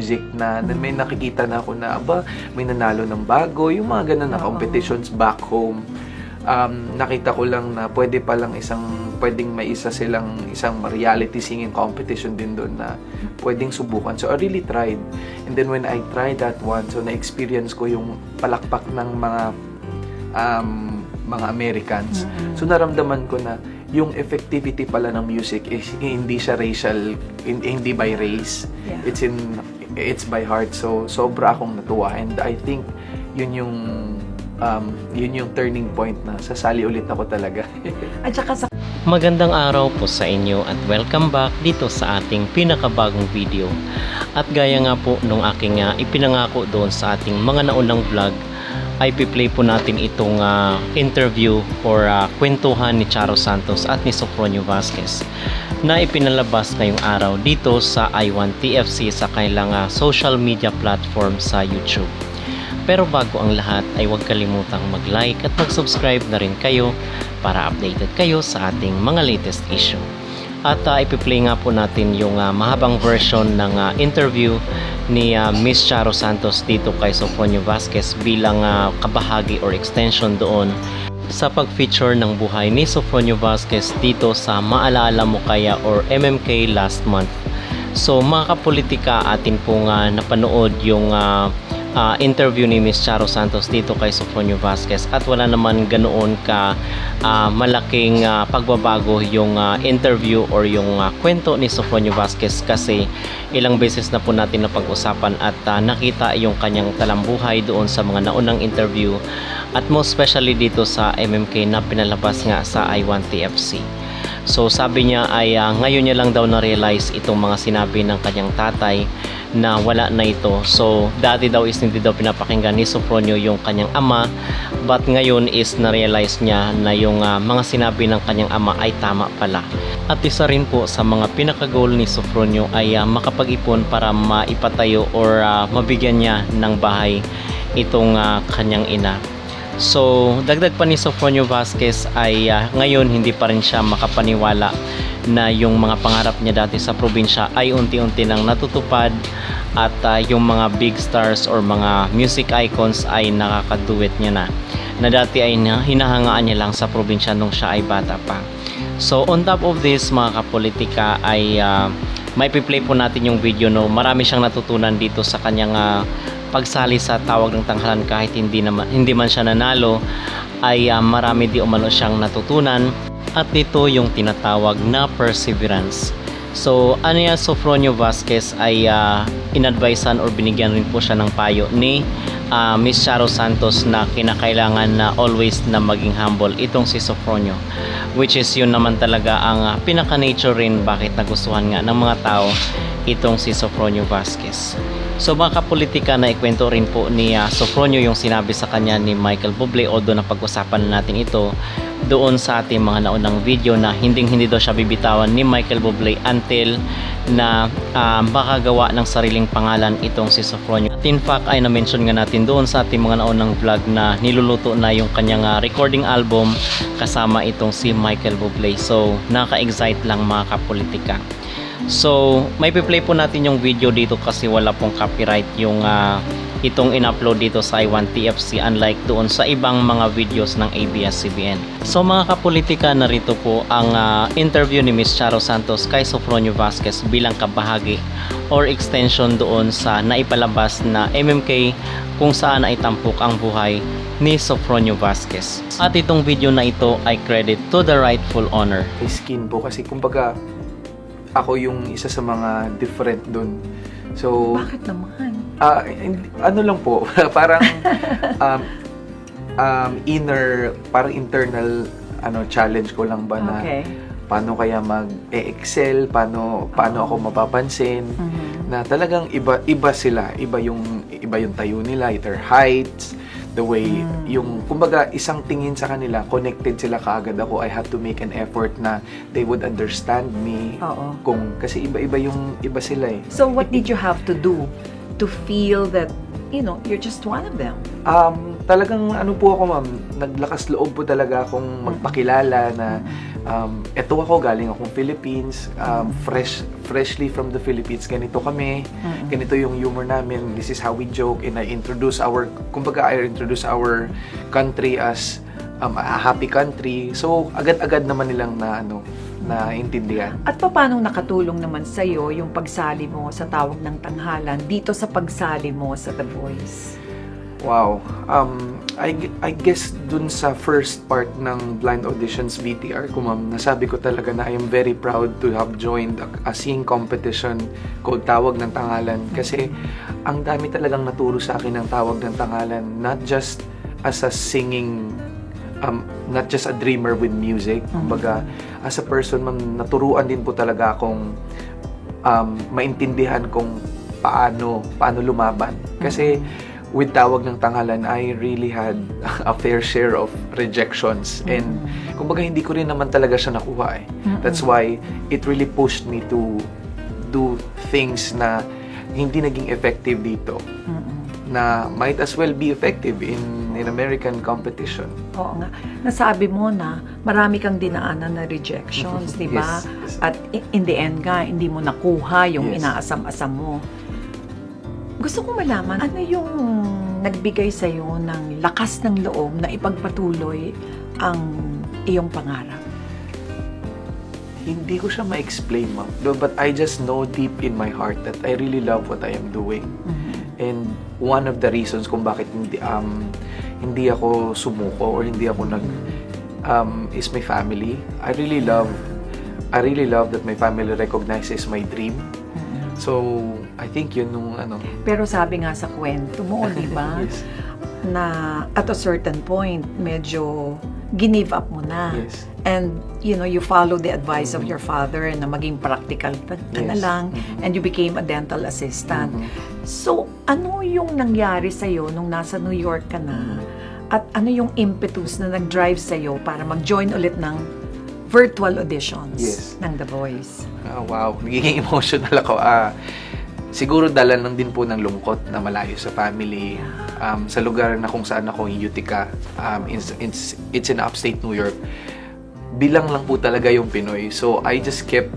music na may nakikita na ako na, may nanalo ng bago, yung mga ganun na competitions back home. Nakita ko lang na pwedeng may isang reality singing competition din doon na pwedeng subukan. So I really tried. And then when I tried that one, so na-experience ko yung palakpak ng mga Americans. So naramdaman ko na yung effectivity pala ng music is hindi siya racial, hindi by race. Yeah. It's by heart. So sobra akong natuwa, and I think yun yung turning point na sasali ulit ako talaga. At saka Magandang araw po sa inyo at welcome back dito sa ating pinakabagong video. At gaya nga po nung aking ipinangako doon sa ating mga naunang vlog, ay piplay po natin itong interview or kwentuhan ni Charo Santos at ni Sofronio Vasquez na ipinalabas ngayong araw dito sa I1 TFC sa kanilang social media platform sa YouTube. Pero bago ang lahat ay huwag kalimutang mag-like at mag-subscribe na rin kayo para updated kayo sa ating mga latest issue. At ipi-play nga po natin yung mahabang version ng interview ni Miss Charo Santos dito kay Sofronio Vasquez bilang kabahagi or extension doon sa pag-feature ng buhay ni Sofronio Vasquez dito sa Maalala Mo Kaya or MMK last month. So mga kapolitika, atin pong napanood yung interview ni Miss Charo Santos dito kay Sofronio Vasquez at wala naman ganoon ka malaking pagbabago yung interview or yung kwento ni Sofronio Vasquez kasi ilang beses na po natin napag-usapan at nakita yung kanyang talambuhay doon sa mga naunang interview at most especially dito sa MMK na pinalabas nga sa I1 TFC. So sabi niya ay ngayon niya lang daw na-realize itong mga sinabi ng kanyang tatay na wala na ito. So dati daw is hindi daw pinapakinggan ni Sofronio yung kanyang ama, but ngayon is na-realize niya na yung mga sinabi ng kanyang ama ay tama pala. At isa rin po sa mga pinaka-goal ni Sofronio ay makapag-ipon para maipatayo or mabigyan niya ng bahay itong kanyang ina. So dagdag pa ni Sofronio Vasquez ay ngayon hindi pa rin siya makapaniwala na yung mga pangarap niya dati sa probinsya ay unti-unti nang natutupad at yung mga big stars or mga music icons ay nakakaduet niya na dati ay hinahangaan niya lang sa probinsya nung siya ay bata pa. So on top of this mga kapolitika ay may piplay po natin yung video no, marami siyang natutunan dito sa kanyang pagsali sa tawag ng tanghalan kahit hindi man siya nanalo ay marami di umano siyang natutunan at ito yung tinatawag na perseverance. So ano yan, Sofronio Vasquez ay inadvisean or binigyan rin po siya ng payo ni Miss Charo Santos na kinakailangan na always na maging humble itong si Sofronio, which is yun naman talaga ang pinaka-nature rin bakit nagustuhan nga ng mga tao itong si Sofronio Vasquez. So mga kapolitika, na ikwento rin po ni Sofronio yung sinabi sa kanya ni Michael Bublé, although napag-usapan natin ito doon sa ating mga naunang video na hindi daw siya bibitawan ni Michael Bublé until na makagawa ng sariling pangalan itong si Sofronio. At in fact ay na-mention nga natin doon sa ating mga naunang vlog na niluluto na yung kanyang recording album kasama itong si Michael Bublé. So nakaka-excite lang mga kapolitika. So may piplay po natin yung video dito kasi wala pong copyright yung itong in-upload dito sa I1 TFC unlike doon sa ibang mga videos ng ABS-CBN. So mga kapolitika, narito po ang interview ni Miss Charo Santos kay Sofronio Vasquez bilang kabahagi or extension doon sa naipalabas na MMK kung saan ay tampok ang buhay ni Sofronio Vasquez. At itong video na ito ay credit to the rightful owner. Skin po kasi kumbaga ako yung isa sa mga different doon. So bakit naman? Ano lang po, parang parang internal challenge ko lang ba na paano kaya mag-excel, paano ako mapapansin na talagang iba sila, iba yung tayo nila, either heights, the way, yung kumbaga isang tingin sa kanila, connected sila kaagad ako. I have to make an effort na they would understand me. Kasi iba sila eh. So what did you have to do to feel that, you're just one of them? Talagang po ako ma'am, naglakas loob po talaga akong magpakilala na Eto ako, galing akong Philippines, freshly from the Philippines, ganito kami, ganito yung humor namin, this is how we joke, and I introduce our country as a happy country. So, agad-agad naman nilang naintindihan. At paano nakatulong naman sa'yo yung pagsali mo sa Tawag ng Tanghalan dito sa pagsali mo sa The Voice? Wow. I guess dun sa first part ng blind auditions VTR ko, ma'am, nasabi ko talaga na I am very proud to have joined a singing competition called Tawag ng Tanghalan. Kasi ang dami talagang naturo sa akin ng Tawag ng Tanghalan, not just as a singing, not just a dreamer with music. Kumbaga, as a person, ma'am, naturuan din po talaga akong maintindihan kung paano lumaban. Kasi with Tawag ng Tanghalan, I really had a fair share of rejections. And kumbaga, hindi ko rin naman talaga siya nakuha eh. That's why it really pushed me to do things na hindi naging effective dito. Na might as well be effective in American competition. Oo nga. Nasabi mo na marami kang dinaanan na rejections, di ba? Yes. At in the end nga, hindi mo nakuha yung Yes. inaasam-asam mo. Gusto ko malaman, ano yung nagbigay sa'yo ng lakas ng loob na ipagpatuloy ang iyong pangarap? Hindi ko siya ma-explain, ma'am. But I just know deep in my heart that I really love what I am doing. And one of the reasons kung bakit hindi ako sumuko or hindi ako is my family. I really love that my family recognizes my dream. So, I think yun nung Pero sabi nga sa kwento mo, di ba? Yes. Na at a certain point, medyo give up mo na. Yes. And, you follow the advice of your father na maging practical ka na Yes. lang. And you became a dental assistant. So, ano yung nangyari sa'yo nung nasa New York ka na? At ano yung impetus na nag-drive sa'yo para mag-join ulit ng virtual auditions Yes. ng The Voice? Wow, nagiging emotional ako. Siguro dala lang din po ng lungkot na malayo sa family. Sa lugar na kung saan ako, in Utica, it's in upstate New York. Bilang lang po talaga yung Pinoy. So, I just kept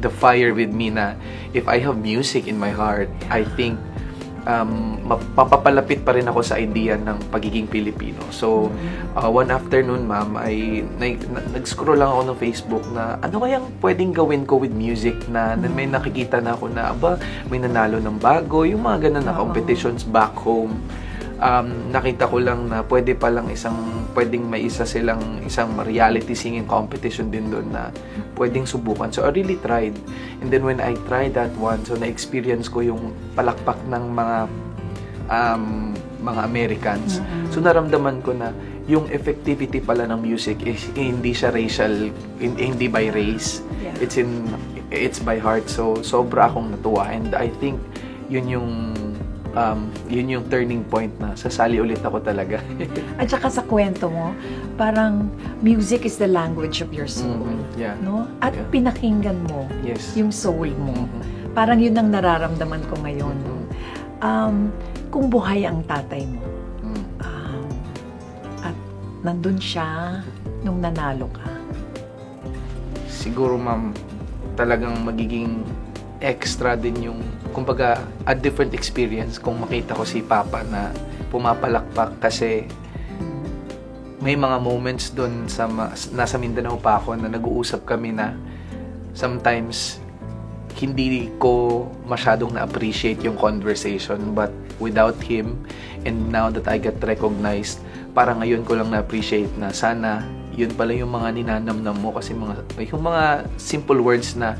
the fire with me na if I have music in my heart, I think mapapalapit pa rin ako sa idea ng pagiging Pilipino. So, one afternoon, ma'am, nag-scroll lang ako ng Facebook na ano kayang pwedeng gawin ko with music na may nakikita na ako na, may nanalo ng bago, yung mga ganun na competitions back home. Nakita ko lang na pwedeng may isang reality singing competition din doon na pwedeng subukan. So, I really tried. And then when I tried that one, so na-experience ko yung palakpak ng mga Americans. So, naramdaman ko na yung effectivity pala ng music is hindi siya racial, hindi by race. Yeah. It's by heart. So, sobra akong natuwa. And I think yun yung turning point na sasali ulit ako talaga. At saka sa kwento mo, parang music is the language of your soul. Yeah. No? At pinakinggan mo Yes. yung soul mo. Parang yun ang nararamdaman ko ngayon. Kung buhay ang tatay mo, at nandun siya nung nanalo ka. Siguro, ma'am, talagang magiging extra din yung, kumbaga, a different experience kung makita ko si Papa na pumapalakpak kasi may mga moments doon nasa Mindanao pa ako na nag-uusap kami na sometimes hindi ko masyadong na-appreciate yung conversation, but without him and now that I got recognized, parang ngayon ko lang na-appreciate na sana yun pala yung mga ninanamnam mo kasi yung mga simple words na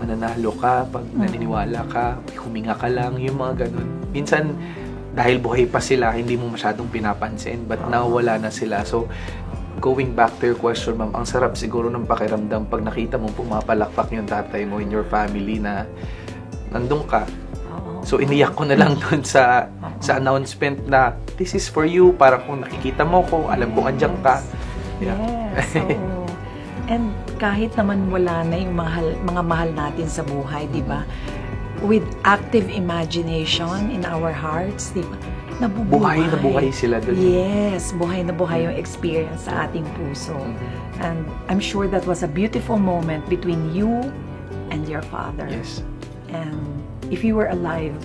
mananalo ka, pag naniniwala ka, huminga ka lang, yung mga ganun. Minsan, dahil buhay pa sila, hindi mo masyadong pinapansin, but now wala na sila. So, going back to your question, ma'am, ang sarap siguro ng pakiramdam pag nakita mo pumapalakpak yung tatay mo in your family na nandun ka. So, iniyak ko na lang dun sa announcement na this is for you, parang kung nakikita mo ko, alam kong andyan ka. Yeah. Yes, oo. And kahit naman wala na yung mga mahal natin sa buhay, di ba? With active imagination in our hearts, di ba? nabubuhay. Buhay na buhay sila doon. Yes, buhay na buhay yung experience sa ating puso. And I'm sure that was a beautiful moment between you and your father. Yes. And if you were alive,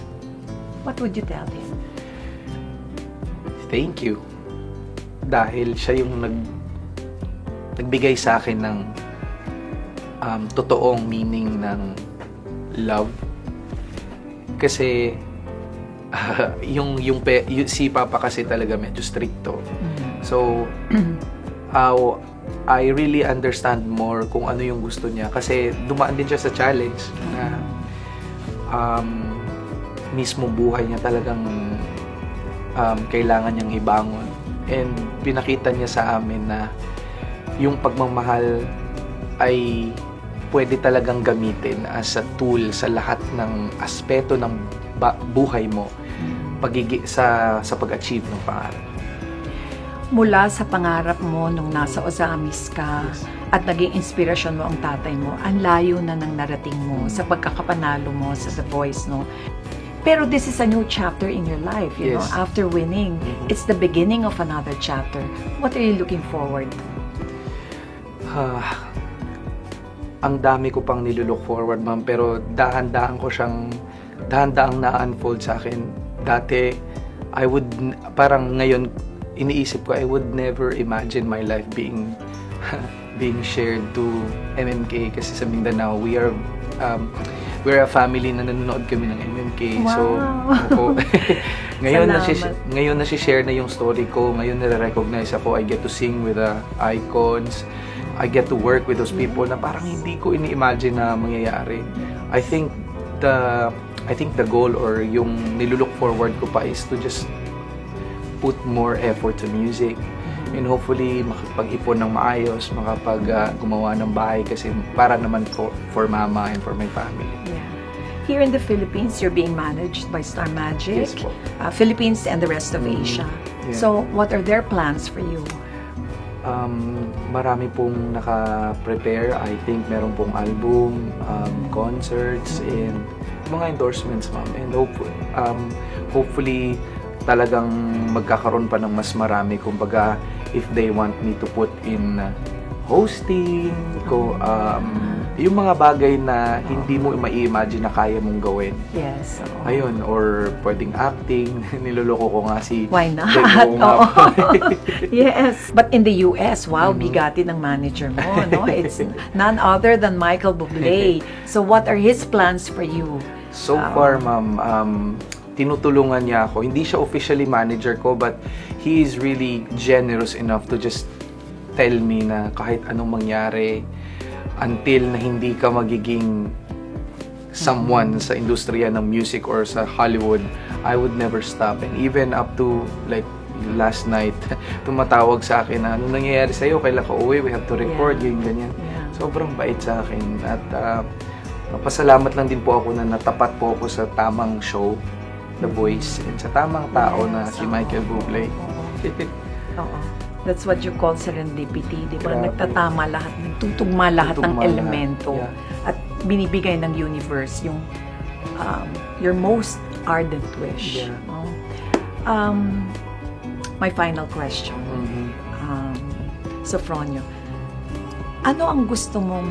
what would you tell him? Thank you. Dahil siya yung nagbigay sa akin ng totoong meaning ng love. Kasi yung si Papa kasi talaga medyo stricto. So I really understand more kung ano yung gusto niya kasi dumaan din siya sa challenge na mismo buhay niya talagang kailangan niyang ibangon. And pinakita niya sa amin na yung pagmamahal ay pwede talagang gamitin as a tool sa lahat ng aspeto ng buhay mo sa pag-achieve ng pangarap. Mula sa pangarap mo nung nasa Ozamis ka at naging inspirasyon mo ang tatay mo, ang layo na ng narating mo sa pagkakapanalo mo sa The Voice, no? Pero this is a new chapter in your life, you know, after winning. It's the beginning of another chapter. What are you looking forward? Ang dami ko pang nilulook forward, ma'am, pero dahan-dahan na-unfold sa akin. Dati, parang ngayon, iniisip ko, I would never imagine my life being shared to MMK kasi sa Mindanao, we're a family na nanonood kami ng MMK. Wow. So, ngayon na-share na yung story ko. Ngayon na-recognize ako. I get to sing with the icons. I get to work with those people na parang hindi ko ini-imagine na mangyayari. I think the goal or yung nilulook forward ko pa is to just put more effort to music and hopefully makapag-ipon ng maayos, gumawa ng bahay kasi para naman for mama and for my family. Yeah. Here in the Philippines, you're being managed by Star Magic, Yes po. Philippines and the rest of Asia. Yeah. So, what are their plans for you? Marami pong naka-prepare. I think meron pong album, concerts, and mga endorsements, ma'am. And hopefully talagang magkakaroon pa ng mas marami. Kumbaga, if they want me to put in hosting, yung mga bagay na hindi mo mai-imagine na kaya mong gawin. Yes. Ayun, or pwedeng acting. Niloloko ko nga si Why not? Oo. Yes. But in the US, wow, bigati ng manager mo, no? It's none other than Michael Bublé. So what are his plans for you? So far, ma'am, tinutulungan niya ako. Hindi siya officially manager ko, but he is really generous enough to just tell me na kahit anong mangyari, until na hindi ka magiging someone sa industriya ng music or sa Hollywood, I would never stop. And even up to like last night, tumatawag sa akin na anong nangyayari sa'yo, kailan ka uwi, we have to record, ganyan. Sobrang bait sa akin. At pasalamat lang din po ako na natapat po ako sa tamang show, The Voice, and sa tamang tao na si Michael Bublé. Oo. That's what you call serendipity, di ba? Grabe. Nagtatama lahat, tutugma lahat ng Tutugma elemento lahat. at binibigay ng universe yung your most ardent wish. Yeah. No? My final question. Sofronio, ano ang gusto mong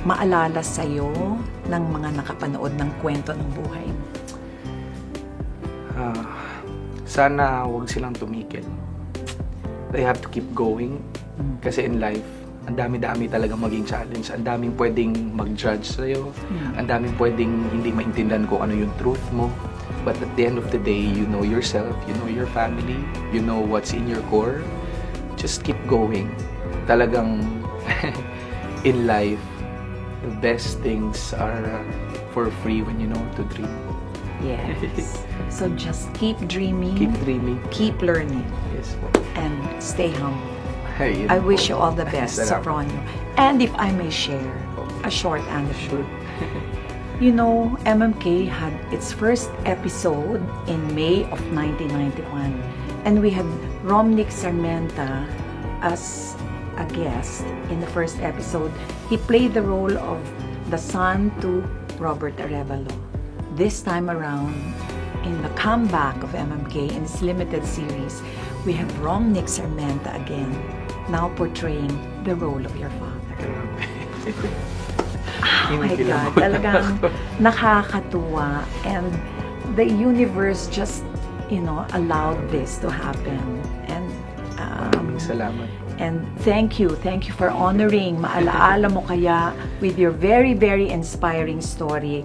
maalala sa'yo ng mga nakapanood ng kwento ng buhay mo? Sana huwag silang tumigil. They have to keep going. Kasi in life, ang dami-dami talaga maging challenge. Ang daming pwedeng mag-judge sa'yo. Ang daming pwedeng hindi maintindihan kung ano yung truth mo. But at the end of the day, you know yourself, you know your family, you know what's in your core. Just keep going. Talagang in life, the best things are for free when you know to dream. Yes. So just keep dreaming. Keep dreaming. Keep learning. Yes po. And stay humble. Ayun I po. wish you all the best, Salamat. Sofronio. And if I may share a short anecdote. You know, MMK had its first episode in May of 1991. And we had Romnick Sarmenta as a guest in the first episode. He played the role of the son to Robert Arevalo. This time around, in the comeback of MMK in its limited series, we have Rom Nick Sarmenta again, now portraying the role of your father. Oh my God, talagang nakakatuwa. And the universe just, allowed this to happen. And Salamat. And thank you for honoring. Maalaala mo kaya with your very, very inspiring story.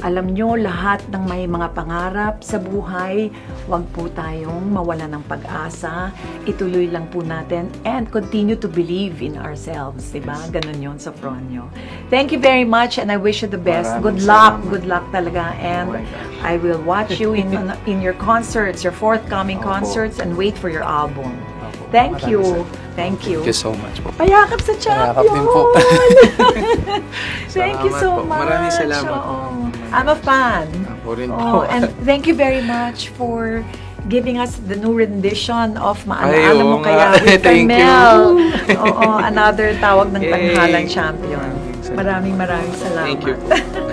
Alam nyo, lahat ng may mga pangarap sa buhay, huwag po tayong mawala ng pag-asa. Ituloy lang po natin and continue to believe in ourselves. Diba? Ganun yun sa Fronyo. Thank you very much and I wish you the best. Maraming Good luck talaga. And Oh my gosh. I will watch you in your concerts, your forthcoming Opo. concerts, and wait for your album. Opo. Thank you. Maraming Thank you. Thank you so much po. Payakap sa champion! Payakap din po. Thank you Salamat so po. much. Maraming salamat po. Oo. I'm a fan. Ako rin Oh, po. and thank you very much for giving us the new rendition of Maalaala Ay, Mo oo Kaya nga. with Thank you. Carmel. Oo, another tawag ng Yay. tanghalang champion. Maraming salamat. Maraming salamat. Thank you po.